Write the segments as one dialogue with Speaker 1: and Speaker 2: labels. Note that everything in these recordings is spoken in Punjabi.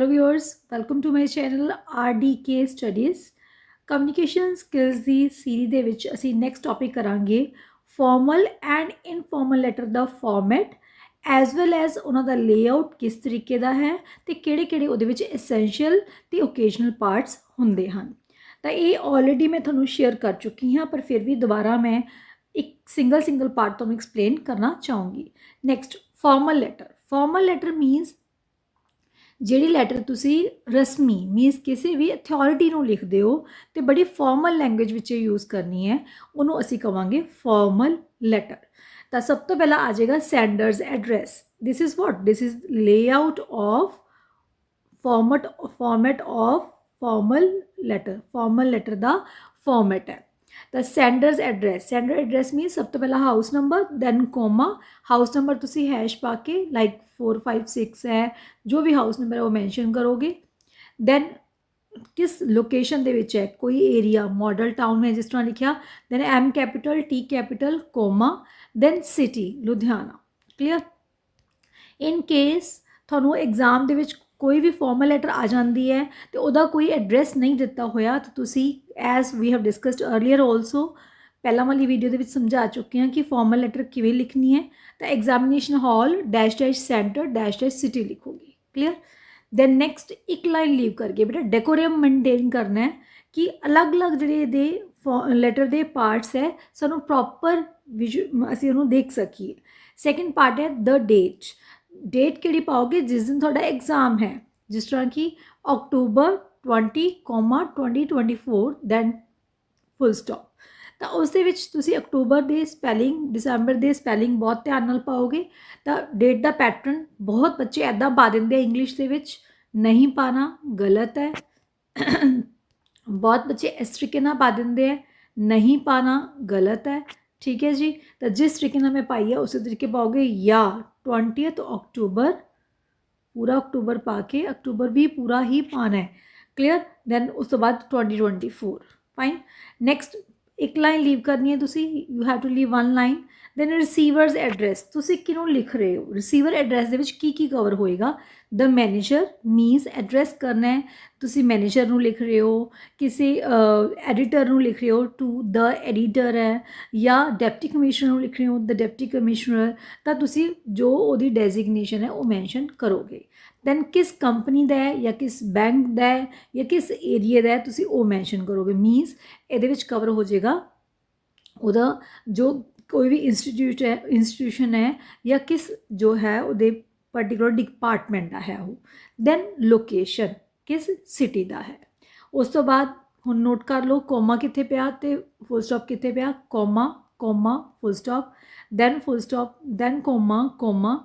Speaker 1: Hello viewers, welcome to my channel RDK Studies। Communication skills the series ਦੇ ਵਿੱਚ ਅਸੀਂ ਨੈਕਸਟ ਟੌਪਿਕ ਕਰਾਂਗੇ ਫਾਰਮਲ ਐਂਡ ਇਨਫਾਰਮਲ ਲੈਟਰ ਦਾ ਫਾਰਮੈਟ ਐਜ਼ ਵੈਲ ਐਜ਼ ਉਹਨਾਂ ਦਾ ਲੇਆਊਟ ਕਿਸ ਤਰੀਕੇ ਦਾ ਹੈ ਤੇ ਕਿਹੜੇ ਉਹਦੇ ਵਿੱਚ ਐਸੈਂਸ਼ੀਅਲ ਤੇ ਓਕੇਜਨਲ ਪਾਰਟਸ ਹੁੰਦੇ ਹਨ। ਤਾਂ ਇਹ ਆਲਰੇਡੀ ਮੈਂ ਤੁਹਾਨੂੰ ਸ਼ੇਅਰ ਕਰ ਚੁੱਕੀ ਹਾਂ, ਪਰ ਫਿਰ ਵੀ ਦੁਬਾਰਾ ਮੈਂ ਇੱਕ ਸਿੰਗਲ ਪਾਰਟ ਤੁਹਾਨੂੰ ਐਕਸਪਲੇਨ ਕਰਨਾ ਚਾਹੂੰਗੀ। ਨੈਕਸਟ ਫਾਰਮਲ ਲੈਟਰ ਮੀਨਸ ਜਿਹੜੀ ਲੈਟਰ ਤੁਸੀਂ ਰਸਮੀ ਮੀਨਸ ਕਿਸੇ ਵੀ ਅਥੋਰਿਟੀ ਨੂੰ ਲਿਖਦੇ ਹੋ ਤੇ ਬੜੀ ਫਾਰਮਲ ਲੈਂਗੁਏਜ ਵਿੱਚ ਯੂਜ਼ ਕਰਨੀ ਹੈ, ਉਹਨੂੰ ਅਸੀਂ ਕਹਾਂਗੇ ਫਾਰਮਲ ਲੈਟਰ। ਤਾਂ ਸਭ ਤੋਂ ਪਹਿਲਾਂ ਆ ਜਾਏਗਾ senders address. This is layout of format of formal letter ਦਾ ਫਾਰਮੈਟ ਹੈ। ਤਾਂ ਸੈਂਡਰ ਐਡਰੈਸ ਮੀਨ ਸਭ ਤੋਂ ਪਹਿਲਾਂ house number, then comma. House number ਤੁਸੀਂ ਹੈਸ਼ ਪਾ ਕੇ ਲਾਈਕ 4 5 6 ਹੈ ਜੋ ਵੀ ਹਾਊਸ ਨੰਬਰ ਹੈ ਉਹ ਮੈਂਸ਼ਨ ਕਰੋਗੇ। ਦੈਨ ਕਿਸ ਲੋਕੇਸ਼ਨ ਦੇ ਵਿੱਚ ਹੈ, ਕੋਈ ਏਰੀਆ ਮਾਡਲ ਟਾਊਨ ਹੈ ਜਿਸ ਤਰ੍ਹਾਂ ਲਿਖਿਆ, then M capital T capital comma, then city Ludhiana. Clear. In case ਤੁਹਾਨੂੰ ਐਗਜ਼ਾਮ ਦੇ ਵਿੱਚ ਕੋਈ ਵੀ ਫਾਰਮਲ ਲੈਟਰ ਆ ਜਾਂਦੀ ਹੈ ਤੇ ਉਹਦਾ ਕੋਈ ਐਡਰੈਸ ਨਹੀਂ ਦਿੱਤਾ ਹੋਇਆ ਤਾਂ ਤੁਸੀਂ as we have discussed earlier also ਪਹਿਲਾਂ ਵਾਲੀ ਵੀਡੀਓ ਦੇ ਵਿੱਚ ਸਮਝਾ ਚੁੱਕੇ ਹਾਂ ਕਿ ਫਾਰਮਲ ਲੈਟਰ ਕਿਵੇਂ ਲਿਖਣੀ ਹੈ। ਤਾਂ ਐਗਜ਼ਾਮੀਨੇਸ਼ਨ ਹਾਲ -- ਸੈਂਟਰ -- ਸਿਟੀ ਲਿਖੋਗੇ। ਕਲੀਅਰ। ਦੈਨ ਨੈਕਸਟ ਇੱਕ ਲਾਈਨ ਲੀਵ ਕਰਕੇ ਬੇਟਾ ਡੈਕੋਰਮ ਮੇਨਟੇਨ ਕਰਨਾ ਹੈ ਕਿ ਅਲੱਗ ਜਿਹੜੇ ਇਹਦੇ ਲੈਟਰ ਦੇ ਪਾਰਟਸ ਹੈ ਸਾਨੂੰ ਪ੍ਰੋਪਰ ਅਸੀਂ ਉਹਨੂੰ ਦੇਖ ਸਕੀਏ। ਸੈਕਿੰਡ ਪਾਰਟ ਹੈ ਦ ਡੇਟ ਕਿਹੜੀ ਪਾਓਗੇ ਜਿਸ ਦਿਨ ਤੁਹਾਡਾ ਐਗਜ਼ਾਮ ਹੈ, ਜਿਸ ਤਰ੍ਹਾਂ ਕਿ October 20, 2024 ਦੈਨ ਫੁੱਲ ਸਟਾਪ। ਤਾਂ ਉਸ ਦੇ ਵਿੱਚ ਤੁਸੀਂ ਅਕਤੂਬਰ ਦੇ ਸਪੈਲਿੰਗ, ਦਸੰਬਰ ਦੇ ਸਪੈਲਿੰਗ ਬਹੁਤ ਧਿਆਨ ਨਾਲ ਪਾਓਗੇ। ਤਾਂ ਡੇਟ ਦਾ ਪੈਟਰਨ ਬਹੁਤ ਬੱਚੇ ਇੱਦਾਂ ਪਾ ਦਿੰਦੇ ਆ ਇੰਗਲਿਸ਼ ਦੇ ਵਿੱਚ, ਨਹੀਂ ਪਾਣਾ, ਗਲਤ ਹੈ। ਬਹੁਤ ਬੱਚੇ ਇਸ ਤਰੀਕੇ ਨਾਲ ਪਾ ਦਿੰਦੇ ਆ, ਨਹੀਂ ਪਾਣਾ, ਗਲਤ ਹੈ। ਠੀਕ ਹੈ ਜੀ। ਤਾਂ ਜਿਸ ਤਰੀਕੇ ਨਾਲ ਮੈਂ ਪਾਈ ਹੈ ਉਸੇ ਤਰੀਕੇ ਪਾਓਗੇ। ਜਾਂ 20 ਅਕਤੂਬਰ, ਪੂਰਾ ਅਕਤੂਬਰ ਪਾ ਕੇ ਅਕਤੂਬਰ ਵੀ ਪੂਰਾ ਹੀ ਪਾਣਾ ਹੈ। ਕਲੀਅਰ। ਦੈਨ ਉਸ ਤੋਂ ਬਾਅਦ 2024 ਫਾਈਨ। ਨੈਕਸਟ ਇੱਕ ਲਾਈਨ ਲੀਵ ਕਰਨੀ ਹੈ ਤੁਸੀਂ, you have to leave 1 line. Then receiver's address, ਤੁਸੀਂ ਕਿਹਨੂੰ ਲਿਖ ਰਹੇ ਹੋ। ਰਿਸੀਵਰ ਐਡਰੈਸ ਦੇ ਵਿੱਚ ਕੀ ਕਵਰ ਹੋਏਗਾ। ਦ ਮੈਨੇਜਰ ਮੀਨਸ ਐਡਰੈਸ ਕਰਨਾ ਹੈ, ਤੁਸੀਂ ਮੈਨੇਜਰ ਨੂੰ ਲਿਖ ਰਹੇ ਹੋ, ਕਿਸੇ ਐਡੀਟਰ ਨੂੰ ਲਿਖ ਰਹੇ ਹੋ ਟੂ ਦ ਐਡੀਟਰ ਹੈ, ਜਾਂ ਡਿਪਟੀ ਕਮਿਸ਼ਨਰ ਨੂੰ ਲਿਖ ਰਹੇ ਹੋ ਦ ਡਿਪਟੀ ਕਮਿਸ਼ਨਰ। ਤਾਂ ਤੁਸੀਂ ਜੋ ਉਹਦੀ ਡੈਜ਼ਿਗਨੇਸ਼ਨ ਹੈ ਉਹ ਮੈਂਸ਼ਨ ਕਰੋਗੇ। ਦੈਨ ਕਿਸ ਕੰਪਨੀ ਦਾ ਹੈ ਜਾਂ ਕਿਸ ਬੈਂਕ ਦਾ ਹੈ ਜਾਂ ਕਿਸ ਏਰੀਏ ਦਾ ਹੈ ਤੁਸੀਂ ਉਹ ਮੈਂਸ਼ਨ ਕਰੋਗੇ। ਮੀਨਸ ਇਹਦੇ ਵਿੱਚ ਕਵਰ ਹੋ ਜਾਏਗਾ ਉਹਦਾ ਜੋ ਕੋਈ ਵੀ ਇੰਸਟੀਟਿਊਸ਼ਨ ਹੈ ਜਾਂ ਕਿਸ ਜੋ ਹੈ ਉਹਦੇ ਪਰਟੀਕੂਲਰ ਡਿਪਾਰਟਮੈਂਟ ਦਾ ਹੈ ਉਹ। ਦੈਨ ਲੋਕੇਸ਼ਨ ਕਿਸ ਸਿਟੀ ਦਾ ਹੈ। ਉਸ ਤੋਂ ਬਾਅਦ ਹੁਣ ਨੋਟ ਕਰ ਲਓ ਕੋਮਾ ਕਿੱਥੇ ਪਿਆ ਤੇ ਫੁੱਲ ਸਟਾਪ ਕਿੱਥੇ ਪਿਆ। Comma full stop, then full stop, then comma.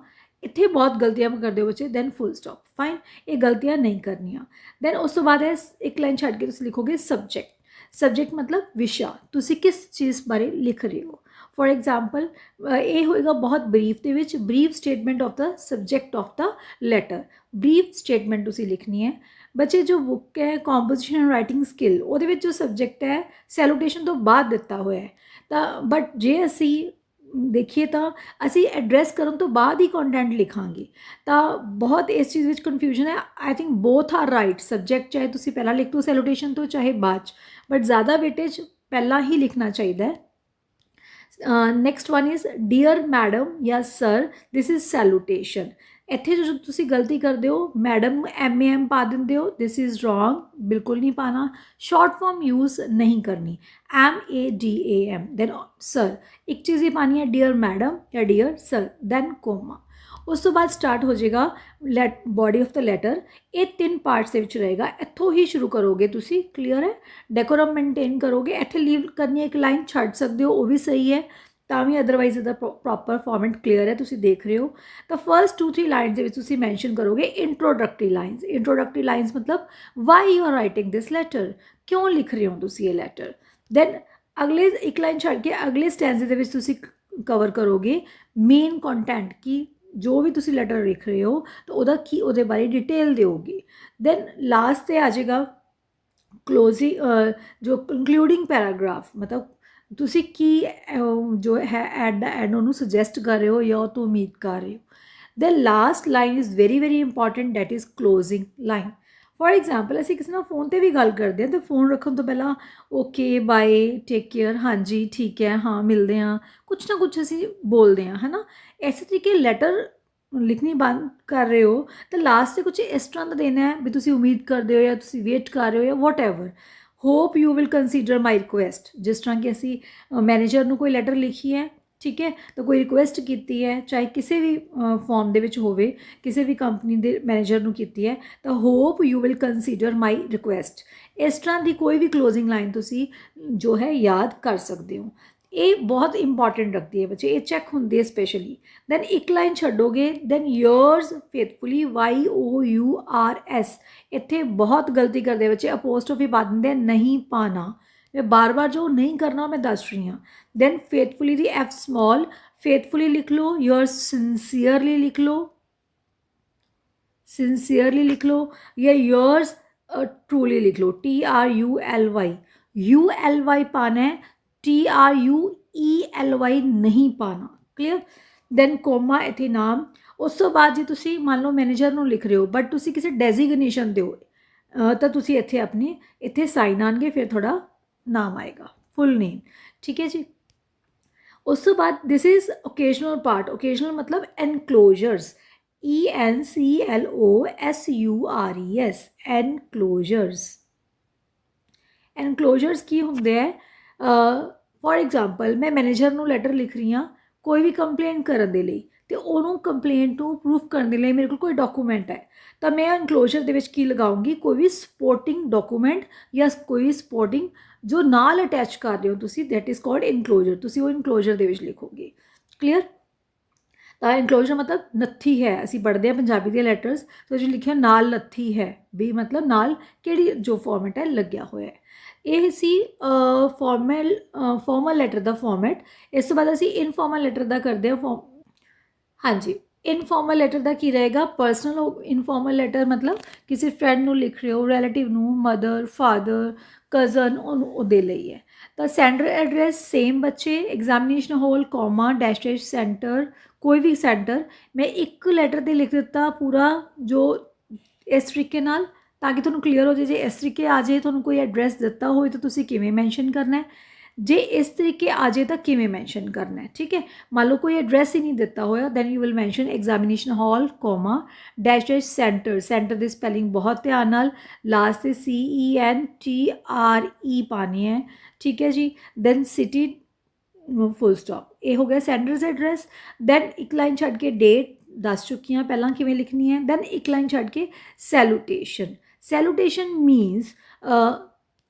Speaker 1: ਇੱਥੇ ਬਹੁਤ ਗਲਤੀਆਂ ਕਰਦੇ ਹੋ ਬੱਚੇ, ਦੈਨ ਫੁੱਲ ਸਟਾਪ। ਫਾਈਨ, ਇਹ ਗਲਤੀਆਂ ਨਹੀਂ ਕਰਨੀਆਂ। ਦੈਨ ਉਸ ਤੋਂ ਬਾਅਦ ਇੱਕ ਲਾਈਨ ਛੱਡ ਕੇ ਤੁਸੀਂ ਲਿਖੋਗੇ ਸਬਜੈਕਟ ਮਤਲਬ ਵਿਸ਼ਾ, ਤੁਸੀਂ ਕਿਸ ਚੀਜ਼ ਬਾਰੇ ਲਿਖ ਰਹੇ ਹੋ। ਫੋਰ ਐਗਜ਼ਾਮਪਲ ਇਹ ਹੋਏਗਾ ਬਹੁਤ ਬਰੀਫ ਦੇ ਵਿੱਚ, brief statement of the subject of the letter. Brief statement ਤੁਸੀਂ ਲਿਖਣੀ ਹੈ। ਬੱਚੇ ਜੋ ਬੁੱਕ ਹੈ ਕੰਪੋਜੀਸ਼ਨ ਐਂਡ ਰਾਈਟਿੰਗ ਸਕਿੱਲ, ਉਹਦੇ ਵਿੱਚ ਜੋ ਸਬਜੈਕਟ ਹੈ ਸੈਲੂਟੇਸ਼ਨ ਤੋਂ ਬਾਅਦ ਦਿੱਤਾ ਹੋਇਆ ਹੈ। ਤਾਂ ਬਟ ਜੇ ਅਸੀਂ ਦੇਖੀਏ ਤਾਂ ਅਸੀਂ ਐਡਰੈਸ ਕਰਨ ਤੋਂ ਬਾਅਦ ਹੀ ਕੰਟੈਂਟ ਲਿਖਾਂਗੇ। ਤਾਂ ਬਹੁਤ ਇਸ ਚੀਜ਼ ਵਿੱਚ ਕਨਫਿਊਜ਼ਨ ਹੈ। I think both are right. Subject ਚਾਹੇ ਤੁਸੀਂ ਪਹਿਲਾਂ ਲਿਖ ਦਿਓ ਸੈਲੂਟੇਸ਼ਨ ਤੋਂ, ਚਾਹੇ ਬਾਅਦ 'ਚ, ਬਟ ਜ਼ਿਆਦਾ ਵੇਟੇਜ ਪਹਿਲਾਂ ਹੀ ਲਿਖਣਾ ਚਾਹੀਦਾ ਹੈ। Next one is dear madam ਜਾਂ ਸਰ, ਦਿਸ ਇਜ਼ ਸੈਲੂਟੇਸ਼ਨ। ਇੱਥੇ ਜੋ ਤੁਸੀਂ ਗਲਤੀ ਕਰਦੇ ਹੋ ਮੈਡਮ MAM ਪਾ ਦਿੰਦੇ ਹੋ, ਦਿਸ ਇਜ਼ ਰੋਂਗ, ਬਿਲਕੁਲ ਨਹੀਂ ਪਾਣਾ। ਸ਼ਾਰਟ ਫਾਰਮ ਯੂਜ਼ ਨਹੀਂ ਕਰਨੀ, MADAM। ਦੈਨ ਸਰ ਇੱਕ ਚੀਜ਼ ਹੀ ਪਾਣੀ ਹੈ, ਡੀਅਰ ਮੈਡਮ ਜਾਂ ਡੀਅਰ ਸਰ, ਦੈਨ ਕੋਮਾ। ਉਸ ਤੋਂ ਬਾਅਦ ਸਟਾਰਟ ਹੋ ਜਾਏਗਾ ਬੋਡੀ ਆਫ ਦ ਲੈਟਰ। ਇਹ 3 ਪਾਰਟਸ ਦੇ ਵਿੱਚ ਰਹੇਗਾ, ਇੱਥੋਂ ਹੀ ਸ਼ੁਰੂ ਕਰੋਗੇ ਤੁਸੀਂ। ਕਲੀਅਰ ਹੈ। ਡੈਕੋਰਮ ਮੇਨਟੇਨ ਕਰੋਗੇ। ਇੱਥੇ ਲੀਵ ਕਰਨੀ ਹੈ, ਇੱਕ ਲਾਈਨ ਛੱਡ ਸਕਦੇ ਹੋ, ਉਹ ਵੀ ਸਹੀ ਹੈ ਤਾਂ ਵੀ, ਅਦਰਵਾਈਜ਼ ਇਹਦਾ ਪ੍ਰੋਪਰ ਫਾਰਮੈਟ ਕਲੀਅਰ ਹੈ, ਤੁਸੀਂ ਦੇਖ ਰਹੇ ਹੋ। ਤਾਂ ਫਸਟ 2-3 ਲਾਈਨਸ ਦੇ ਵਿੱਚ ਤੁਸੀਂ ਮੈਂਸ਼ਨ ਕਰੋਗੇ ਇੰਟਰੋਡਕਟਰੀ ਲਾਈਨਸ ਮਤਲਬ why you are writing this letter, ਕਿਉਂ ਲਿਖ ਰਹੇ ਹੋ ਤੁਸੀਂ ਇਹ ਲੈਟਰ। ਦੈਨ ਅਗਲੇ ਇੱਕ ਲਾਈਨ ਛੱਡ ਕੇ ਅਗਲੇ ਸਟੈਂਜੇ ਦੇ ਵਿੱਚ ਤੁਸੀਂ ਕਵਰ ਕਰੋਗੇ ਮੇਨ ਕੰਟੈਂਟ, ਕਿ ਜੋ ਵੀ ਤੁਸੀਂ ਲੈਟਰ ਲਿਖ ਰਹੇ ਹੋ ਤਾਂ ਉਹਦੇ ਬਾਰੇ ਡਿਟੇਲ ਦਿਓਗੇ। ਦੈਨ ਲਾਸਟ 'ਤੇ ਆ ਜਾਏਗਾ ਜੋ ਕੰਕਲੂਡਿੰਗ ਪੈਰਾਗ੍ਰਾਫ, ਮਤਲਬ ਤੁਸੀਂ ਕੀ ਜੋ ਹੈ ਐਟ ਦਾ ਐਂਡ ਉਹਨੂੰ ਸੁਜੈਸਟ ਕਰ ਰਹੇ ਹੋ ਜਾਂ ਉਹ ਤੋਂ ਉਮੀਦ ਕਰ ਰਹੇ ਹੋ। The last line is very very important, that is closing line. For example ਅਸੀਂ ਕਿਸੇ ਨਾਲ ਫੋਨ 'ਤੇ ਵੀ ਗੱਲ ਕਰਦੇ ਹਾਂ ਤਾਂ ਫੋਨ ਰੱਖਣ ਤੋਂ ਪਹਿਲਾਂ ਓਕੇ ਬਾਏ ਟੇਕ ਕੇਅਰ, ਹਾਂਜੀ ਠੀਕ ਹੈ, ਹਾਂ ਮਿਲਦੇ ਹਾਂ, ਕੁਛ ਨਾ ਕੁਛ ਅਸੀਂ ਬੋਲਦੇ ਹਾਂ, ਹੈ ਨਾ। ਇਸੇ ਤਰੀਕੇ ਲੈਟਰ ਲਿਖਣੀ ਬੰਦ ਕਰ ਰਹੇ ਹੋ ਤਾਂ ਲਾਸਟ 'ਤੇ ਕੁਛ ਇਸ ਤਰ੍ਹਾਂ ਦਾ ਦੇਣਾ ਹੈ ਵੀ ਤੁਸੀਂ ਉਮੀਦ ਕਰਦੇ ਹੋ ਜਾਂ ਤੁਸੀਂ ਵੇਟ ਕਰ ਰਹੇ ਹੋ ਜਾਂ whatever. Hope you will consider my request. ਜਿਸ ਤਰ੍ਹਾਂ ਕਿ ਅਸੀਂ ਮੈਨੇਜਰ ਨੂੰ ਕੋਈ ਲੈਟਰ ਲਿਖੀ ਹੈ, ਠੀਕ ਹੈ, ਤਾਂ ਕੋਈ ਰਿਕੁਐਸਟ ਕੀਤੀ ਹੈ, ਚਾਹੇ ਕਿਸੇ ਵੀ ਫਾਰਮ ਦੇ ਵਿੱਚ ਹੋਵੇ, ਕਿਸੇ ਵੀ ਕੰਪਨੀ ਦੇ ਮੈਨੇਜਰ ਨੂੰ ਕੀਤੀ ਹੈ, ਤਾਂ hop you will consider my request. ਇਸ ਤਰ੍ਹਾਂ ਦੀ ਕੋਈ ਵੀ ਕਲੋਜ਼ਿੰਗ ਲਾਈਨ ਤੁਸੀਂ ਜੋ ਹੈ ਯਾਦ ਕਰ ਸਕਦੇ ਹੋ। ਇਹ ਬਹੁਤ ਇੰਪੋਰਟੈਂਟ ਰੱਖਦੀ ਹੈ ਬੱਚੇ, ਇਹ ਚੈੱਕ ਹੁੰਦੀ ਹੈ ਸਪੈਸ਼ਲੀ। ਦੈਨ ਇੱਕ ਲਾਈਨ ਛੱਡੋਗੇ, ਦੈਨ yours faithfully YOURS। ਇੱਥੇ ਬਹੁਤ ਗਲਤੀ ਕਰਦੇ ਬੱਚੇ, ਅਪੋਸਟ੍ਰੋਫੀ ਪਾ ਦਿੰਦੇ ਨਹੀਂ ਪਾਣਾ। ਮੈਂ ਬਾਰ-ਬਾਰ ਜੋ ਨਹੀਂ ਕਰਨਾ ਮੈਂ ਦੱਸ ਰਹੀ ਹਾਂ। ਦੈਨ ਫੇਥਫੁਲੀ ਦੀ ਐਫ ਸਮॉल, ਫੇਥਫੁਲੀ ਲਿਖ ਲਓ, yours sincerely ਲਿਖ ਲਓ, sincerely ਲਿਖ ਲਓ, ਜਾਂ yours truly ਲਿਖ ਲਓ, TRULY। ULY ਪਾਣਾ ਹੈ, TRUELY ਨਹੀਂ ਪਾਣਾ। ਕਲੀਅਰ। ਦੈਨ ਕੋਮਾ ਇੱਥੇ ਨਾਮ। ਉਸ ਤੋਂ ਬਾਅਦ ਜੇ ਤੁਸੀਂ ਮੰਨ ਲਓ ਮੈਨੇਜਰ ਨੂੰ ਲਿਖ ਰਹੇ ਹੋ ਬਟ ਤੁਸੀਂ ਕਿਸੇ ਡੈਜ਼ੀਗਨੇਸ਼ਨ ਦੇ ਹੋ ਤਾਂ ਤੁਸੀਂ ਇੱਥੇ ਆਪਣੀ ਇੱਥੇ ਸਾਈਨ ਆਉਣਗੇ, ਫਿਰ ਤੁਹਾਡਾ ਨਾਮ ਆਏਗਾ, ਫੁੱਲ ਨੇਮ, ਠੀਕ ਹੈ ਜੀ। ਉਸ ਤੋਂ ਬਾਅਦ ਦਿਸ ਇਜ਼ ਓਕੇਜਨਲ ਪਾਰਟ। ਓਕੇਜਨਲ ਮਤਲਬ ਐਨਕਲੋਜਰਸ, ENCLOSURES, ਐਨਕਲੋਜਰਸ। ਐਨਕਲੋਜਰਸ ਕੀ ਹੁੰਦੇ ਹੈ? ਫੋਰ ਐਗਜ਼ਾਮਪਲ ਮੈਂ ਮੈਨੇਜਰ ਨੂੰ ਲੈਟਰ ਲਿਖ ਰਹੀ ਹਾਂ ਕੋਈ ਵੀ ਕੰਪਲੇਂਟ ਕਰਨ ਦੇ ਲਈ, ਅਤੇ ਉਹਨੂੰ ਕੰਪਲੇਂਟ ਨੂੰ ਪ੍ਰੂਫ ਕਰਨ ਦੇ ਲਈ ਮੇਰੇ ਕੋਲ ਕੋਈ ਡਾਕੂਮੈਂਟ ਹੈ, ਤਾਂ ਮੈਂ ਐਨਕਲੋਜਰ ਦੇ ਵਿੱਚ ਕੀ ਲਗਾਉਂਗੀ? ਕੋਈ ਵੀ ਸਪੋਰਟਿੰਗ ਡਾਕੂਮੈਂਟ ਜਾਂ ਕੋਈ ਵੀ ਸਪੋਰਟਿੰਗ ਜੋ ਨਾਲ ਅਟੈਚ ਕਰ ਰਹੇ ਹੋ ਤੁਸੀਂ, ਦੈਟ ਇਜ਼ ਕਾਲਡ ਇਨਕਲੋਜਰ। ਤੁਸੀਂ ਉਹ ਇਨਕਲੋਜਰ ਦੇ ਵਿੱਚ ਲਿਖੋਗੇ। ਕਲੀਅਰ। ਤਾਂ ਇਨਕਲੋਜਰ ਮਤਲਬ ਨੱਥੀ ਹੈ। ਅਸੀਂ ਪੜ੍ਹਦੇ ਹਾਂ ਪੰਜਾਬੀ ਦੇ ਲੈਟਰਸ, ਤਾਂ ਜੋ ਲਿਖਿਆ ਨਾਲ ਨੱਥੀ ਹੈ ਵੀ ਮਤਲਬ ਨਾਲ ਕਿਹੜੀ ਜੋ ਫਾਰਮੈਟ ਹੈ ਲੱਗਿਆ ਹੋਇਆ ਹੈ। ਇਹ ਸੀ ਫਾਰਮਲ ਲੈਟਰ ਦਾ ਫਾਰਮੈਟ। ਇਸ ਤੋਂ ਬਾਅਦ ਅਸੀਂ ਇਨਫਾਰਮਲ ਲੈਟਰ ਦਾ ਕਰਦੇ ਹਾਂ ਹਾਂਜੀ। ਇਨਫਾਰਮਲ ਲੈਟਰ ਦਾ ਕੀ ਰਹੇਗਾ? ਪਰਸਨਲ ਇਨਫਾਰਮਲ ਲੈਟਰ ਮਤਲਬ ਕਿਸੇ ਫਰੈਂਡ ਨੂੰ ਲਿਖ ਰਹੇ ਹੋ, ਰਿਲੇਟਿਵ ਨੂੰ, ਮਦਰ, ਫਾਦਰ, ਕਜ਼ਨ, ਉਹਦੇ ਲਈ ਹੈ। ਤਾਂ ਸੈਂਡਰ ਐਡਰੈਸ ਸੇਮ ਬੱਚੇ, examination hall, comma, dash dash, centre, ਕੋਈ ਵੀ ਸੈਂਟਰ। ਮੈਂ ਇੱਕ ਲੈਟਰ 'ਤੇ ਲਿਖ ਦਿੱਤਾ ਪੂਰਾ ਜੋ ਇਸ ਤਰੀਕੇ ਨਾਲ, ਤਾਂ ਕਿ ਤੁਹਾਨੂੰ ਕਲੀਅਰ ਹੋ ਜਾਏ। ਜੇ ਇਸ ਤਰੀਕੇ ਆ ਜਾਏ, ਤੁਹਾਨੂੰ ਕੋਈ ਐਡਰੈਸ ਦਿੱਤਾ ਹੋਏ ਤਾਂ ਤੁਸੀਂ ਕਿਵੇਂ ਮੈਂਸ਼ਨ ਕਰਨਾ ਹੈ, ਜੇ ਇਸ ਤਰੀਕੇ ਆ ਜਾਏ ਤਾਂ ਕਿਵੇਂ ਮੈਂਸ਼ਨ ਕਰਨਾ ਹੈ, ਠੀਕ ਹੈ। ਮੰਨ ਲਓ ਕੋਈ ਐਡਰੈਸ ਹੀ ਨਹੀਂ ਦਿੱਤਾ ਹੋਇਆ, then you will mention examination hall, comma, dash dash, centre. Centre ਦੀ ਸਪੈਲਿੰਗ ਬਹੁਤ ਧਿਆਨ ਨਾਲ, ਲਾਸਟ 'ਤੇ CENTRE ਪਾਣੀ ਹੈ, ਠੀਕ ਹੈ ਜੀ। Then city, full stop. ਇਹ ਹੋ ਗਿਆ ਸੈਂਡਰਸ ਐਡਰੈਸ। ਦੈਨ ਇੱਕ ਲਾਈਨ ਛੱਡ ਕੇ ਡੇਟ ਦੱਸ ਚੁੱਕੀ ਹਾਂ ਪਹਿਲਾਂ ਕਿਵੇਂ ਲਿਖਣੀ ਹੈ। ਦੈਨ ਇੱਕ ਲਾਈਨ ਛੱਡ ਕੇ ਸੈਲੂਟੇਸ਼ਨ। ਸੈਲੂਟੇਸ਼ਨ ਮੀਨਸ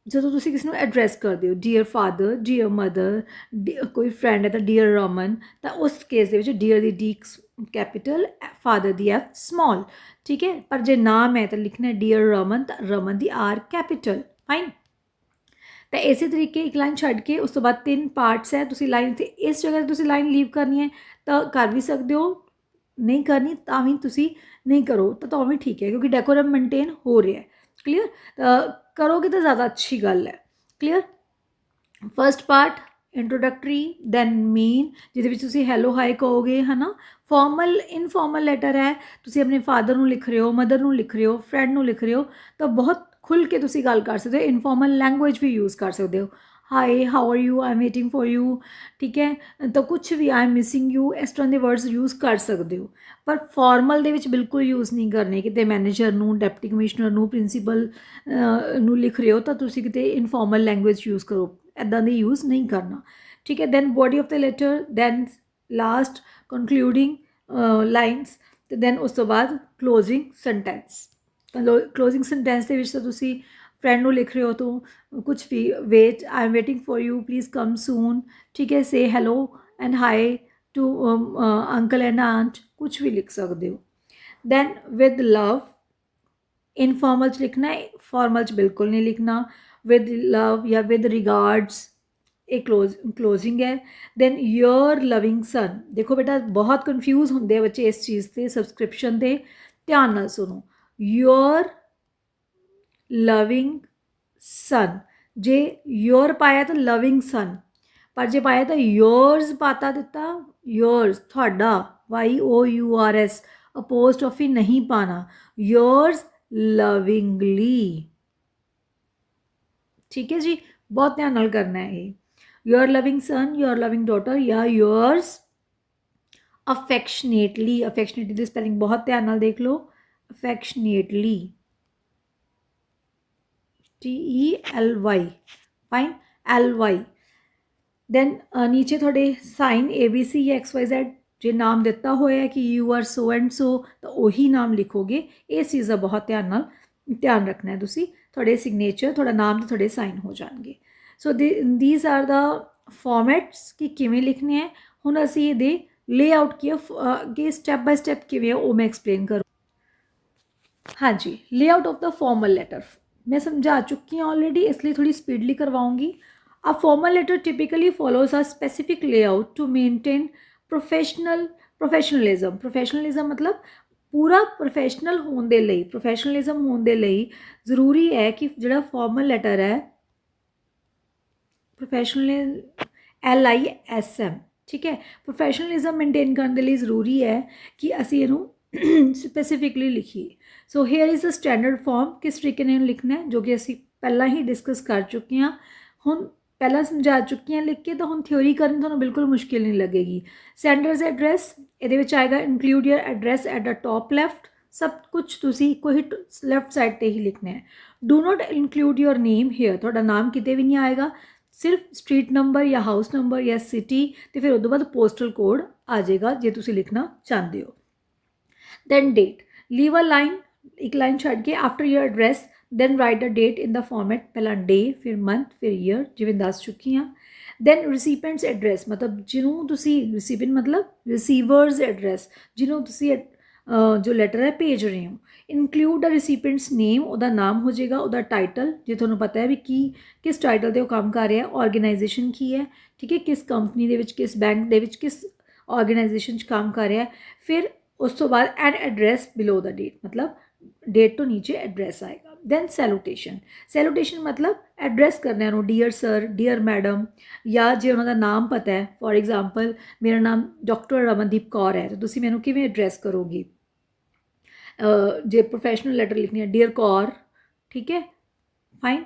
Speaker 1: ਜਦੋਂ ਤੁਸੀਂ ਕਿਸੇ ਨੂੰ ਐਡਰੈਸ ਕਰਦੇ ਹੋ, ਡੀਅਰ ਫਾਦਰ, ਡੀਅਰ ਮਦਰ, ਕੋਈ ਫਰੈਂਡ ਹੈ ਤਾਂ ਡੀਅਰ ਰਮਨ, ਤਾਂ ਉਸ ਕੇਸ ਦੇ ਵਿੱਚ ਡੀਅਰ ਦੀ ਡੀ ਕੈਪੀਟਲ, ਫਾਦਰ ਦੀ ਐਫ ਸਮॉल, ਠੀਕ ਹੈ। ਪਰ ਜੇ ਨਾਮ ਹੈ ਤਾਂ ਲਿਖਣਾ ਡੀਅਰ ਰਮਨ, ਤਾਂ ਰਮਨ ਦੀ ਆਰ ਕੈਪੀਟਲ। ਫਾਈਨ। ਤਾਂ ਇਸੇ ਤਰੀਕੇ ਇੱਕ ਲਾਈਨ ਛੱਡ ਕੇ ਉਸ ਤੋਂ ਬਾਅਦ 3 ਪਾਰਟਸ ਹੈ। ਤੁਸੀਂ ਲਾਈਨ 'ਤੇ ਇਸ ਜਗ੍ਹਾ 'ਤੇ ਤੁਸੀਂ ਲਾਈਨ ਲੀਵ ਕਰਨੀ ਹੈ ਤਾਂ ਕਰ ਵੀ ਸਕਦੇ ਹੋ, ਨਹੀਂ ਕਰਨੀ ਤਾਂ ਵੀ ਤੁਸੀਂ ਨਹੀਂ ਕਰੋ ਤਾਂ ਵੀ ਠੀਕ ਹੈ, ਕਿਉਂਕਿ ਡੈਕੋਰਮ ਮੇਨਟੇਨ ਹੋ ਰਿਹਾ ਹੈ। ਕਲੀਅਰ। ਕਰੋਗੇ ਤਾਂ ਜ਼ਿਆਦਾ ਅੱਛੀ ਗੱਲ ਹੈ। Clear. First part introductory, then main, ਜਿਹਦੇ ਵਿੱਚ ਤੁਸੀਂ ਹੈਲੋ ਹਾਈ ਕਹੋਗੇ, ਹੈ ਨਾ। ਫਾਰਮਲ ਇਨਫਾਰਮਲ ਲੈਟਰ ਹੈ, ਤੁਸੀਂ ਆਪਣੇ ਫਾਦਰ ਨੂੰ ਲਿਖ ਰਹੇ ਹੋ, ਮਦਰ ਨੂੰ ਲਿਖ ਰਹੇ ਹੋ, ਫਰੈਂਡ ਨੂੰ ਲਿਖ ਰਹੇ ਹੋ, ਤਾਂ ਬਹੁਤ ਖੁੱਲ੍ਹ ਕੇ ਤੁਸੀਂ ਗੱਲ ਕਰ ਸਕਦੇ ਹੋ। ਇਨਫਾਰਮਲ ਲੈਂਗੁਏਜ ਵੀ ਯੂਜ਼ ਕਰ ਸਕਦੇ ਹੋ। High, how are you, I am waiting for you, ਠੀਕ ਹੈ। ਤਾਂ ਕੁਛ ਵੀ, ਆਈ ਐਮ ਮਿਸਿੰਗ ਯੂ, ਇਸ ਤਰ੍ਹਾਂ ਦੇ ਵਰਡਸ ਯੂਜ਼ ਕਰ ਸਕਦੇ ਹੋ। ਪਰ ਫਾਰਮਲ ਦੇ ਵਿੱਚ ਬਿਲਕੁਲ ਯੂਜ਼ ਨਹੀਂ ਕਰਨੇ। ਕਿਤੇ ਮੈਨੇਜਰ ਨੂੰ, ਡਿਪਟੀ ਕਮਿਸ਼ਨਰ ਨੂੰ, ਪ੍ਰਿੰਸੀਪਲ ਨੂੰ ਲਿਖ ਰਹੇ ਹੋ ਤਾਂ ਤੁਸੀਂ ਕਿਤੇ ਇਨਫਾਰਮਲ ਲੈਂਗੁਏਜ ਯੂਜ਼ ਕਰੋ, ਇੱਦਾਂ ਦੀ ਯੂਜ਼ ਨਹੀਂ ਕਰਨਾ, ਠੀਕ ਹੈ। Then body of the letter, then last concluding lines, ਅਤੇ ਦੈਨ ਉਸ ਤੋਂ ਬਾਅਦ ਕਲੋਜ਼ਿੰਗ ਸੈਂਟੈਂਸ। ਕਲੋਜ਼ਿੰਗ ਸੈਂਟੈਂਸ ਦੇ ਵਿੱਚ ਤਾਂ ਤੁਸੀਂ ਫਰੈਂਡ ਨੂੰ ਲਿਖ ਰਹੇ ਹੋ ਤਾਂ ਕੁਛ ਵੀ, wait, I am waiting for you, please come soon, ਠੀਕ ਹੈ। Say hello and hi to uncle and aunt, ਕੁਛ ਵੀ ਲਿਖ ਸਕਦੇ ਹੋ। ਦੈਨ ਵਿਦ ਲਵ, ਇਨਫਾਰਮਲ 'ਚ ਲਿਖਣਾ ਹੈ, ਫਾਰਮਲ 'ਚ ਬਿਲਕੁਲ ਨਹੀਂ ਲਿਖਣਾ। ਵਿਦ ਲਵ ਜਾਂ ਵਿਦ ਰਿਗਾਰਡਸ, ਇਹ ਕਲੋਜ਼ਿੰਗ ਹੈ। ਦੈਨ ਯੋਰ ਲਵਿੰਗ ਸਨ। ਦੇਖੋ ਬੇਟਾ ਬਹੁਤ ਕਨਫਿਊਜ਼ ਹੁੰਦੇ ਆ ਬੱਚੇ ਇਸ ਚੀਜ਼ 'ਤੇ, ਸਬਸਕ੍ਰਿਪਸ਼ਨ 'ਤੇ, ਧਿਆਨ ਨਾਲ ਸੁਣੋ। ਯੋਰ ਲਵਿੰਗ ਸਨ, ਜੇ ਯੋਰ ਪਾਇਆ ਤਾਂ ਲਵਿੰਗ ਸਨ, पर जे पाया तो योर्स पाता दिता, योर्स थोड़ा YOURS, अपोस्ट्रोफी नहीं पाना, योर्स लविंगली। ठीक है जी, बहुत ध्यान नाल करना है ये। Your loving son, your loving daughter या योर्स अफेक्शनेटली। अफेक्शनेटली ਦੀ स्पेलिंग बहुत ध्यान नाल देख लो, affectionately TELY, fine LY। Then नीचे थोड़े साइन ABC या XYZ जे नाम दिता होया है कि you are so and so, तो उही नाम लिखोगे। इस चीज़ का बहुत ध्यान रखना है तुसी, थोड़े सिग्नेचर थोड़ा नाम तो थोड़े साइन हो जाएंगे। So these are the formats कि किमें लिखने हैं। हुण असी ये लेआउट की अगे स्टैप बाय स्टैप किमें वो मैं एक्सप्लेन करूँ। हाँ जी, layout of the formal letter मैं समझा चुकी हूँ ऑलरेडी, इसलिए थोड़ी स्पीडली करवाऊंगी। A formal letter typically follows a specific layout to maintain professionalism मतलब पूरा प्रोफेशनल होने दे लई, प्रोफेशनलिज्म होने दे लई जरूरी है कि जिहड़ा फॉर्मल लेटर है प्रोफेशनल LISM, ठीक है, प्रोफेशनलिज्म मेनटेन करने के लिए जरूरी है कि असी इनू स्पेसिफिकली लिखिए। So here is a standard form किस तरीके ने लिखना है, जो कि असी पहला ही डिस्कस कर चुके हैं, हुण पहला समझा चुकी हैं लिख के, तो हम थ्योरी करनी थोड़ा बिल्कुल मुश्किल नहीं लगेगी। सेंडर्स एड्रैस ये आएगा, include your address at the top left, सब कुछ तुसी कोई लैफ्ट साइड पर ही लिखना है। Do not include your name here, थोड़ा नाम कितने भी नहीं आएगा, सिर्फ स्ट्रीट नंबर या हाउस नंबर या सिटी, तो फिर उस बाद पोस्टल कोड आ जाएगा जे तुसी लिखना चाहते हो। Then date, leave a line, एक लाइन छड़ के after your address, then write the date in the format, पहला डे फिर मंथ फिर ईयर, जिवें दस चुकी हाँ। दैन रिसीपेंट्स एड्रैस मतलब जिन्हों तुसी, रिसीपेंट मतलब रिसीवर्स एड्रैस, जिन्हों तुसी जो लेटर है भेज रहे हो। इनकलूड द रिसीपेंट्स नेम, ਉਹਦਾ नाम हो जाएगा, ਉਹਦਾ टाइटल जे ਤੁਹਾਨੂੰ पता है भी की किस टाइटल ਤੇ ਉਹ ਕੰਮ कर रहा है, ऑर्गेनाइजेशन की है, ठीक है, किस कंपनी ਦੇ ਵਿੱਚ किस बैंक ਦੇ ਵਿੱਚ किस ऑर्गेनाइजेशन 'ਚ काम कर रहा है। फिर उस तो बाद and address below the date मतलब डेट तो नीचे एड्रैस आएगा। दैन सैलूटेशन, सैलूटेशन मतलब एड्रैस करने ਨੂੰ डियर सर डियर मैडम, या जे उन्होंने नाम पता है, फॉर एग्जाम्पल मेरा नाम डॉक्टर रमनदीप कौर है, तो तुसी मैनू किवें एड्रैस करोगी, जे प्रोफैशनल लैटर लिखनी है डियर कौर, ठीक है, फाइन,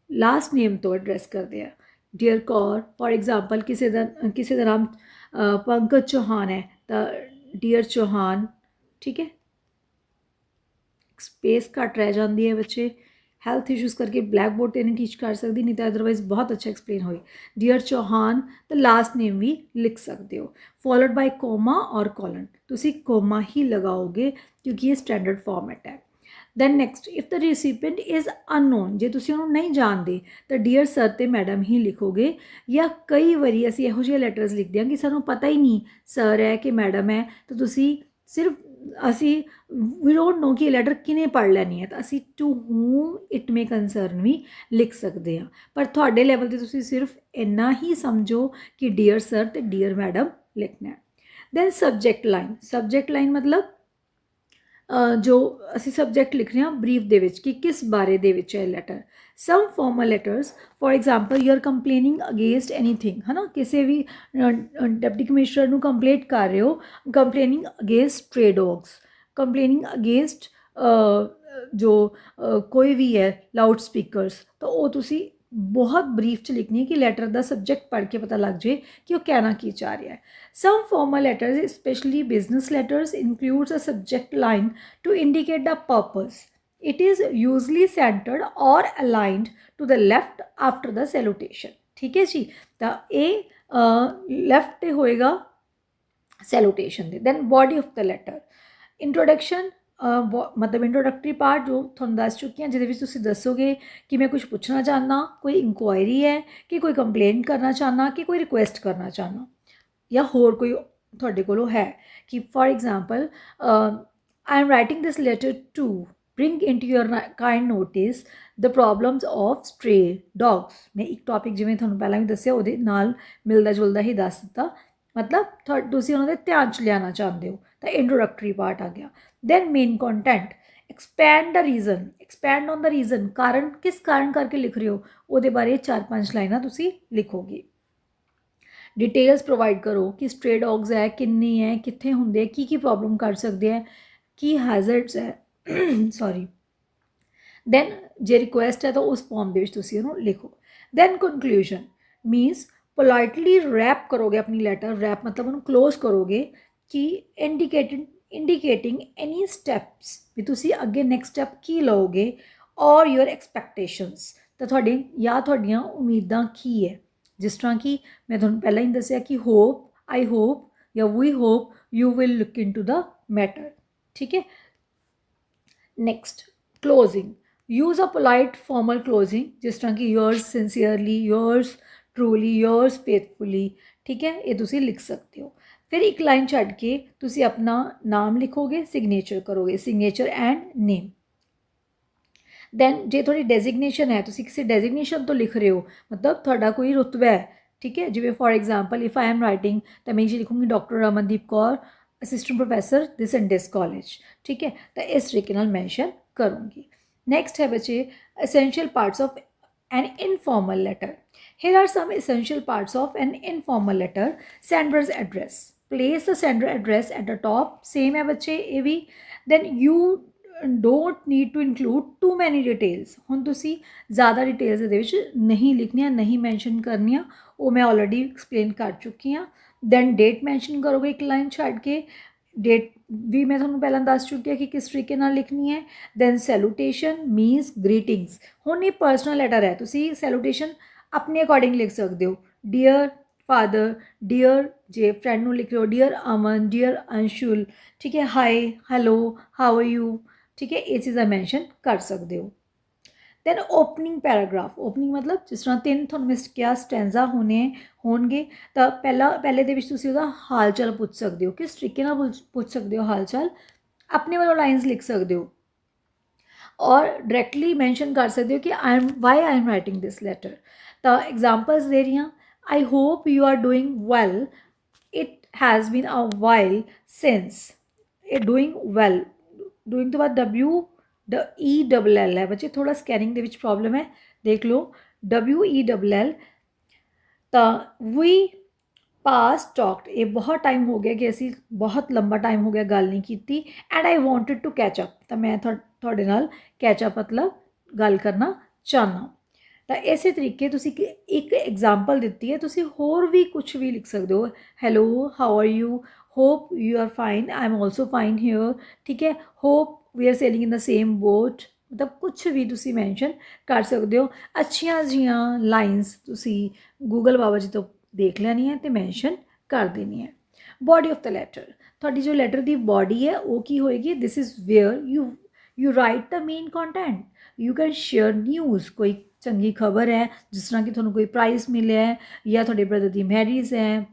Speaker 1: लास्ट नेम तो एड्रैस करते हैं डियर कौर। फॉर एग्जाम्पल किसी का नाम पंकज चौहान है तो डियर चौहान, ठीक है, स्पेस घट रह जाती है बच्चे, हैल्थ इशूज़ करके ब्लैक बोर्ड पर नहीं टीच कर सकती, नहीं तो अदरवाइज बहुत अच्छा एक्सप्लेन हो। डियर चौहान तो लास्ट नेम भी लिख सकते हो, फॉलोड बाय कोमा और कॉलन, तुसी कोमा ही लगाओगे क्योंकि ये स्टैंडर्ड फॉर्मेट है। Then next, if the recipient is unknown, जे तुसी उन्होंने नहीं जानते तो डियर सर तो मैडम ही लिखोगे, या कई बारी असी इहो जिहे लैटर्स लिखते हैं कि सानू पता ही नहीं सर है कि मैडम है, तो तुसी सिर्फ असी वी डोंट नो कि लैटर किने पढ़ लैनी है, तो असी to whom it may concern भी लिख सकते हैं, पर थोड़े लैवल पर तुसी सिर्फ इन्ना ही समझो कि डियर सर तो डियर मैडम लिखना है। दैन सब्जैक्ट लाइन मतलब जो असी सब्जैक्ट लिख रहे हैं ब्रीफ दे विच कि किस बारे दे विच है letter. Some formal letters for example you are complaining against anything, है ना, किसी भी डिप्टी कमिश्नर को कंप्लेंट कर रहे हो, complaining against stray dogs, complaining against जो कोई भी है लाउड स्पीकर्स, तो वो तुसी बहुत ब्रीफ च लिखनी है कि लैटर का सब्जैक्ट पढ़ के पता लग जाए कि वो कहना की चाह रहा है। Some formal letters specially business letters includes a subject line to indicate the purpose, it is usually centred और aligned to the left after the salutation, ठीक है जी, तो ये लैफ्ट होएगा सैल्यूटेशन दे। Then body of the letter, introduction मतलब इंट्रोडक्टरी पार्ट जो थोड़ा दस चुकी हैं, जिहदे विच तुसीं दसोगे कि मैं कुछ पूछना चाहना, कोई इंक्वायरी है कि कोई कंप्लेंट करना चाहना कि कोई रिक्वेस्ट करना चाहना, या होर कोई थोड़े कोलों है कि for example I am writing this letter to bring into your kind notice the problems of stray dogs. मैं एक टॉपिक जिवें तुहानूं पहलां भी दस्सिया उहदे नाल मिलदा जुलदा ही दस दित्ता, मतलब तुसीं उन्हां दे ध्यान च लियाना चाहते हो, तो इंट्रोडक्टरी पार्ट आ गया। Then main content, expand the reason, expand on the reason, कारण किस कारण करके लिख रहे हो, वो बारे 4-5 लाइनां तुसी लिखोगे। डिटेल्स प्रोवाइड करो कि स्ट्रे डॉग्स है किन्नी है कित्थे हुंदे की प्रॉब्लम कर सकते हैं की हैज़र्ड्स है सॉरी then जे रिक्वेस्ट है तो उस फॉर्म ਦੇ ਵਿੱਚ ਤੁਸੀਂ ਉਹਨੂੰ ਲਿਖੋ then conclusion means politely wrap करोगे अपनी letter wrap मतलब ਉਹਨੂੰ close करोगे कि indicating any steps ਵੀ ਤੁਸੀਂ ਅੱਗੇ next step ਕੀ ਲਓਗੇ or your expectations ਤਾਂ ਤੁਹਾਡੇ ਜਾਂ ਤੁਹਾਡੀਆਂ ਉਮੀਦਾਂ ਕੀ ਹੈ ਜਿਸ ਤਰ੍ਹਾਂ ਕਿ ਮੈਂ ਤੁਹਾਨੂੰ ਪਹਿਲਾਂ ਹੀ ਦੱਸਿਆ ਕਿ hope I hope ਜਾਂ we hope you will look into the matter ਠੀਕ ਹੈ next closing use a polite formal closing ਜਿਸ ਤਰ੍ਹਾਂ ਕਿ yours sincerely yours truly yours faithfully ਠੀਕ ਹੈ ਇਹ ਤੁਸੀਂ ਲਿਖ ਸਕਦੇ ਹੋ ਫਿਰ ਇੱਕ ਲਾਈਨ ਛੱਡ ਕੇ ਤੁਸੀਂ ਆਪਣਾ ਨਾਮ ਲਿਖੋਗੇ ਸਿਗਨੇਚਰ ਕਰੋਗੇ ਸਿਗਨੇਚਰ ਐਂਡ ਨੇਮ ਦੈਨ ਜੇ ਤੁਹਾਡੀ ਡੈਜ਼ਿਗਨੇਸ਼ਨ ਹੈ ਤੁਸੀਂ ਕਿਸੇ ਡੈਜ਼ਿਗਨੇਸ਼ਨ ਤੋਂ ਲਿਖ ਰਹੇ ਹੋ ਮਤਲਬ ਤੁਹਾਡਾ ਕੋਈ ਰੁਤਬਾ ਹੈ ਠੀਕ ਹੈ ਜਿਵੇਂ for example if I am writing ਤਾਂ ਮੈਂ ਜੀ ਲਿਖੂੰਗੀ doctor Ramandeep Kaur assistant professor this and this college ਠੀਕ ਹੈ ਤਾਂ ਇਸ ਤਰੀਕੇ ਨਾਲ ਮੈਂਸ਼ਨ ਕਰੂੰਗੀ नेक्स्ट है बच्चे essential parts of an informal letter here are some essential parts of an informal letter sender's address place the sender address at the top same है बच्चे ये भी then you don't need to include too many details ਹੁਣ ਤੁਸੀਂ ज़्यादा डिटेल्स ਇਹਦੇ ਵਿੱਚ नहीं लिखनियाँ नहीं मैंशन करनियाँ वो मैं ऑलरेडी एक्सप्लेन कर चुकी हाँ then date मैंशन करोगे एक लाइन छड़ के डेट भी मैं ਤੁਹਾਨੂੰ ਪਹਿਲਾਂ ਦੱਸ ਚੁੱਕੀ ਹਾਂ ਕਿ ਕਿਸ ਤਰੀਕੇ ਨਾਲ ਲਿਖਣੀ ਹੈ ਦੈਨ ਸੈਲੂਟੇਸ਼ਨ ਮੀਨਸ ਗ੍ਰੀਟਿੰਗਸ ਹੁਣ ਇਹ ਪਰਸਨਲ ਲੈਟਰ ਹੈ ਤੁਸੀਂ ਸੈਲੂਟੇਸ਼ਨ ਆਪਣੇ ਅਕੋਰਡਿੰਗ ਲਿਖ ਸਕਦੇ ਹੋ ਡੀਅਰ ਫਾਦਰ ਡੀਅਰ ਜੇ ਫਰੈਂਡ ਨੂੰ ਲਿਖ ਰਹੇ ਹੋ ਡੀਅਰ ਅਮਨ ਡੀਅਰ ਅੰਸ਼ੁਲ ਠੀਕ ਹੈ hi hello how are you ਠੀਕ ਹੈ ਇਹ ਚੀਜ਼ਾਂ ਮੈਂਸ਼ਨ ਕਰ ਸਕਦੇ ਹੋ ਦੈਨ ਓਪਨਿੰਗ ਪੈਰਾਗ੍ਰਾਫ ਓਪਨਿੰਗ ਮਤਲਬ ਜਿਸ ਤਰ੍ਹਾਂ ਤਿੰਨ ਤੁਹਾਨੂੰ ਮੈਂ ਕਿਹਾ ਸਟੈਂਜ਼ਾ ਹੋਣਗੇ ਤਾਂ ਪਹਿਲੇ ਦੇ ਵਿੱਚ ਤੁਸੀਂ ਉਹਦਾ ਹਾਲ ਚਾਲ ਪੁੱਛ ਸਕਦੇ ਹੋ ਕਿਸ ਤਰੀਕੇ ਨਾਲ ਪੁੱਛ ਸਕਦੇ ਹੋ ਹਾਲ ਚਾਲ ਆਪਣੇ ਵੱਲੋਂ ਲਾਈਨਸ ਲਿਖ ਸਕਦੇ ਹੋ ਔਰ ਡਾਇਰੈਕਟਲੀ ਮੈਂਸ਼ਨ ਕਰ ਸਕਦੇ ਹੋ ਕਿ why I am writing this letter ਤਾਂ ਐਗਜ਼ਾਮਪਲਸ ਦੇ ਰਹੀ ਹਾਂ I hope you are doing well it has been a while since ਇਹ ਡੂਇੰਗ ਵੈਲ ਡੂਇੰਗ ਤੋਂ ਬਾਅਦ WELL है बच्चे थोड़ा स्कैनिंग ਦੇ ਵਿੱਚ प्रॉब्लम है देख लो WELL ਤਾਂ we past talked ਇਹ ਬਹੁਤ ਟਾਈਮ ਹੋ ਗਿਆ ਕਿ ਅਸੀਂ ਬਹੁਤ ਲੰਬਾ ਟਾਈਮ ਹੋ ਗਿਆ ਗੱਲ ਨਹੀਂ ਕੀਤੀ and I wanted to catch up ਤਾਂ ਮੈਂ ਤੁਹਾਡੇ ਨਾਲ ਕੈਚ ਅਪ ਮਤਲਬ ਗੱਲ ਕਰਨਾ ਚਾਹਨਾ ਤਾਂ ਇਸੇ ਤਰੀਕੇ ਤੁਸੀਂ ਇੱਕ ਐਗਜ਼ਾਮਪਲ ਦਿੱਤੀ ਹੈ ਤੁਸੀਂ ਹੋਰ ਵੀ ਕੁਝ ਵੀ ਲਿਖ ਸਕਦੇ ਹੋ hello how are you hope you are fine I am also fine here ਠੀਕ ਹੈ hope we are sailing in the same boat ਮਤਲਬ ਕੁਛ ਵੀ ਤੁਸੀਂ ਮੈਂਸ਼ਨ ਕਰ ਸਕਦੇ ਹੋ ਅੱਛੀਆਂ ਜੀਆਂ ਲਾਈਨਸ ਤੁਸੀਂ ਗੂਗਲ ਬਾਬਾ ਜੀ ਤੋਂ ਦੇਖ ਲੈਣੀ ਹੈ ਅਤੇ ਮੈਂਸ਼ਨ ਕਰ ਦੇਣੀ ਹੈ ਬੋਡੀ ਆਫ ਦ ਲੈਟਰ ਤੁਹਾਡੀ ਜੋ ਲੈਟਰ ਦੀ ਬੋਡੀ ਹੈ ਉਹ ਕੀ ਹੋਏਗੀ this is where you right the main content you can share news ਕੋਈ ਚੰਗੀ ਖਬਰ ਹੈ ਜਿਸ ਤਰ੍ਹਾਂ ਕਿ ਤੁਹਾਨੂੰ ਕੋਈ ਪ੍ਰਾਈਜ਼ ਮਿਲਿਆ ਹੈ ਜਾਂ ਤੁਹਾਡੇ ਬ੍ਰਦਰ ਦੀ ਮੈਰਿਜ ਹੈ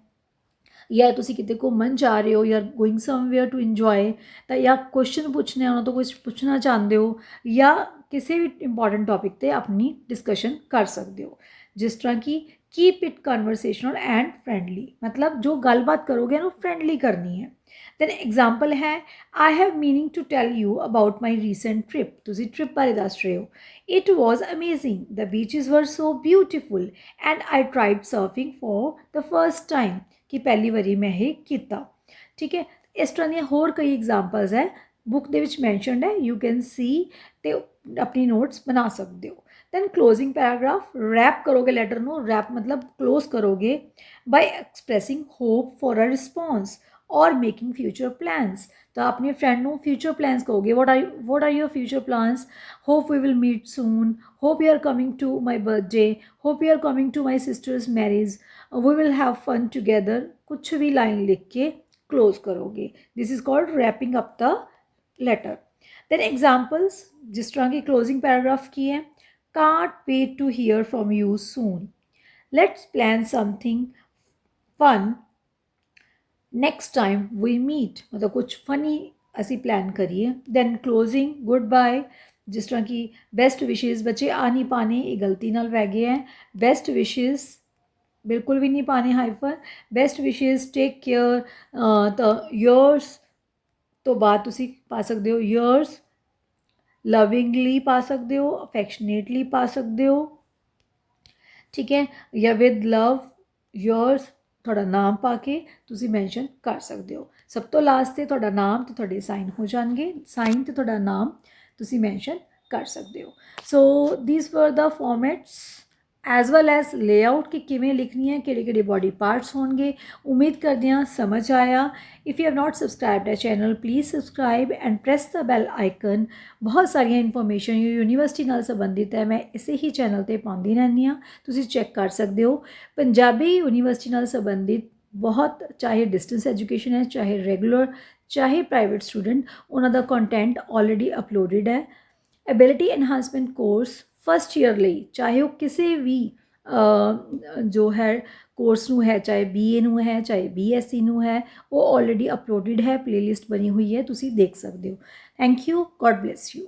Speaker 1: ਜਾਂ ਤੁਸੀਂ ਕਿਤੇ ਘੁੰਮਣ ਜਾ ਰਹੇ ਹੋ ਯਾਰ ਗੋਇੰਗ ਸਮਵੇਅਰ ਟੂ ਇੰਜੋਏ ਤਾਂ ਜਾਂ ਕੁਐਸਚਨ ਪੁੱਛਣੇ ਉਹਨਾਂ ਤੋਂ ਕੁਝ ਪੁੱਛਣਾ ਚਾਹੁੰਦੇ ਹੋ ਜਾਂ ਕਿਸੇ ਵੀ ਇੰਪੋਰਟੈਂਟ ਟੌਪਿਕ 'ਤੇ ਆਪਣੀ ਡਿਸਕਸ਼ਨ ਕਰ ਸਕਦੇ ਹੋ ਜਿਸ ਤਰ੍ਹਾਂ ਕਿ ਕੀਪ ਇਟ ਕਨਵਰਸੇਸ਼ਨਲ ਐਂਡ ਫਰੈਂਡਲੀ ਮਤਲਬ ਜੋ ਗੱਲਬਾਤ ਕਰੋਗੇ ਉਹਨੂੰ ਫਰੈਂਡਲੀ ਕਰਨੀ ਹੈ ਦੈਨ ਐਗਜ਼ਾਮਪਲ ਹੈ I have meaning to tell you about my recent trip ਤੁਸੀਂ ਟ੍ਰਿਪ ਬਾਰੇ ਦੱਸ ਰਹੇ ਹੋ it was amazing the beaches were so beautiful and I tried surfing for the first time कि पहली वारी मैं ये किया ठीक है इस तरह ਦੀਆਂ ਹੋਰ ਕਈ ਐਗਜ਼ਾਮਪਲਸ ਹੈ ਬੁੱਕ ਦੇ ਵਿੱਚ ਮੈਂਸ਼ਨਡ ਹੈ ਯੂ ਕੈਨ ਸੀ ਤੇ ਆਪਣੀ ਨੋਟਸ ਬਣਾ ਸਕਦੇ ਹੋ ਦੈਨ ਕਲੋਜ਼ਿੰਗ ਪੈਰਾਗ੍ਰਾਫ ਰੈਪ ਕਰੋਗੇ ਲੈਟਰ ਨੂੰ ਰੈਪ ਮਤਲਬ ਕਲੋਜ਼ ਕਰੋਗੇ by expressing hope for a response or making future plans ਤਾਂ ਆਪਣੇ ਫਰੈਂਡ ਨੂੰ ਫਿਊਚਰ ਪਲਾਨਸ ਕਹੋਗੇ what are your future plans hope we will meet soon hope you are coming to my birthday hope you are coming to my sister's marriage we will have fun together कुछ भी लाइन लिख के क्लोज करोगे this is called wrapping up the letter then examples जिस तरह की क्लोजिंग पैराग्राफ की है can't wait to hear from you soon let's plan something fun next time we meet मतलब कुछ फनी ਅਸੀਂ प्लान करिए then closing goodbye जिस तरह की बेस्ट विशेज़ बच्चे आ नहीं पाने ये गलती नाल पै गए हैं बेस्ट विशेज़ बिल्कुल भी नहीं पाने hyphen best wishes take care तो योर्स तो बाद तुसी पा सकते हो योर्स लविंगली पा सकते हो अफेक्शनेटली पा सकते हो ठीक है या विद लव योर्स ਤੁਹਾਡਾ ਨਾਮ ਪਾ ਕੇ ਤੁਸੀਂ ਮੈਂਸ਼ਨ ਕਰ ਸਕਦੇ ਹੋ। ਸਭ ਤੋਂ ਲਾਸਟ ਤੇ ਤੁਹਾਡਾ ਨਾਮ ਤੇ ਤੁਹਾਡੇ ਸਾਈਨ ਹੋ ਜਾਣਗੇ, ਸਾਈਨ ਤੇ ਤੁਹਾਡਾ ਨਾਮ ਤੁਸੀਂ ਮੈਂਸ਼ਨ ਕਰ ਸਕਦੇ ਹੋ। ਸੋ ਥੀਸ ਵਰ ਦਾ formats as well as layout ਕਿ ਕਿਵੇਂ ਲਿਖਣੀ ਹੈ, ਕਿਹੜੇ ਕਿਹੜੇ ਬੋਡੀ ਪਾਰਟਸ ਹੋਣਗੇ। ਉਮੀਦ ਕਰਦੇ ਹਾਂ ਸਮਝ ਆਇਆ। ਇਫ ਯੂ ਹੈਵ ਨਾਟ ਸਬਸਕ੍ਰਾਈਬਡ ਆ channel please subscribe and press the bell icon. ਬਹੁਤ ਸਾਰੀਆਂ ਇਨਫੋਰਮੇਸ਼ਨ ਯੂਨੀਵਰਸਿਟੀ ਨਾਲ ਸੰਬੰਧਿਤ ਹੈ, ਮੈਂ ਇਸੇ ਹੀ ਚੈਨਲ 'ਤੇ ਪਾਉਂਦੀ ਰਹਿੰਦੀ ਹਾਂ, ਤੁਸੀਂ ਚੈੱਕ ਕਰ ਸਕਦੇ ਹੋ। ਪੰਜਾਬੀ ਯੂਨੀਵਰਸਿਟੀ ਨਾਲ ਸੰਬੰਧਿਤ ਬਹੁਤ, ਚਾਹੇ ਡਿਸਟੈਂਸ ਐਜੂਕੇਸ਼ਨ ਹੈ, ਚਾਹੇ ਰੈਗੂਲਰ, ਚਾਹੇ ਪ੍ਰਾਈਵੇਟ ਸਟੂਡੈਂਟ, ਉਹਨਾਂ ਦਾ ਕੰਟੈਂਟ ਆਲਰੇਡੀ ਅਪਲੋਡਡ ਹੈ। Ability enhancement course first year ਲਈ, ਚਾਹੇ ਉਹ ਕਿਸੇ ਵੀ ਜੋ ਹੈ ਕੋਰਸ ਨੂੰ ਹੈ, ਚਾਹੇ BA ਨੂੰ ਹੈ, ਚਾਹੇ BSc ਨੂੰ ਹੈ, ਉਹ ਆਲਰੇਡੀ ਅਪਲੋਡਡ ਹੈ, ਪਲੇਲਿਸਟ ਬਣੀ ਹੋਈ ਹੈ, ਤੁਸੀਂ ਦੇਖ ਸਕਦੇ ਹੋ। Thank you, God bless you.